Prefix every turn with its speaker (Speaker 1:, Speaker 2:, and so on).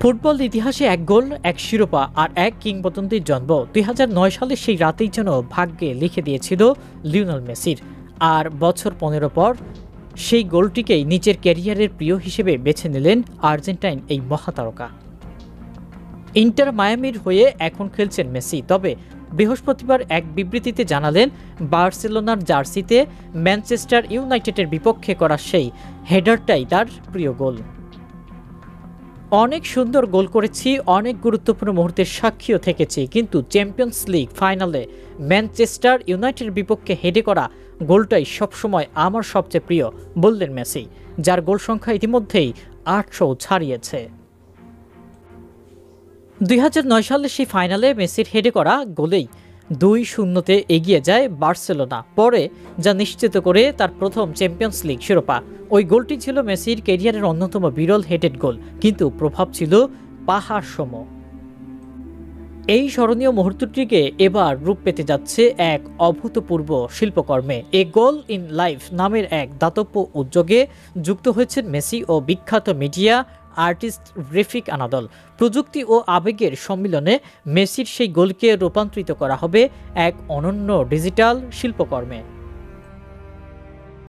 Speaker 1: Football ইতিহাসে এক গোল, এক শিরোপা আর এক কিংবদন্তির জন্ম ২০০৯ সালে সেই রাতেই যেন ভাগ্যে লিখে দিয়েছিল লিওনেল মেসির। আর বছর ১৫ পর সেই গোলটিকেই নিজের ক্যারিয়ারের প্রিয় হিসেবে বেছে নিলেন আর্জেন্টাইন এই মহাতারকা। ইন্টার মায়ামির হয়ে এখন খেলছেন মেসি। তবে বৃহস্পতিবার এক বিবৃতিতে জানালেন, বার্সেলোনার জার্সিতে ম্যানচেস্টার ইউনাইটেডের বিপক্ষে করা সেই হেডারটাই তার প্রিয় গোল। অনেক সুন্দর গোল করেছি, অনেক গুরুত্বপূর্ণ মুহূর্তের সাক্ষীও থেকেছি, কিন্তু চ্যাম্পিয়ন্স লিগ ফাইনালে ম্যানচেস্টার ইউনাইটেডের বিপক্ষে হেডে করা গোলটাই সবসময় আমার সবচেয়ে প্রিয়, বললেন মেসি, যার গোল সংখ্যা ইতিমধ্যেই ৮০০ ছাড়িয়েছে। ২০০৯ সালে সেই ফাইনালে মেসির হেডে করা গোলেই ২-০-তে এগিয়ে যায় বার্সেলোনা, পরে যা নিশ্চিত করে তার প্রথম চ্যাম্পিয়ন্স লিগ শিরোপা। ওই গোলটি ছিল মেসির ক্যারিয়ারের অন্যতম বিরল হেডেড গোল, কিন্তু প্রভাব ছিল পাহাড় সম। এই স্মরণীয় মুহূর্তটিকে এবার রূপ পেতে যাচ্ছে এক অভূতপূর্ব শিল্পকর্মে। এ গোল ইন লাইফ নামের এক দাতব্য উদ্যোগে যুক্ত হয়েছেন মেসি ও বিখ্যাত মিডিয়া আর্টিস্ট রেফিক আনাদল। প্রযুক্তি ও আবেগের সম্মিলনে মেসির সেই গোলকে রূপান্তরিত করা হবে এক অনন্য ডিজিটাল শিল্পকর্মে।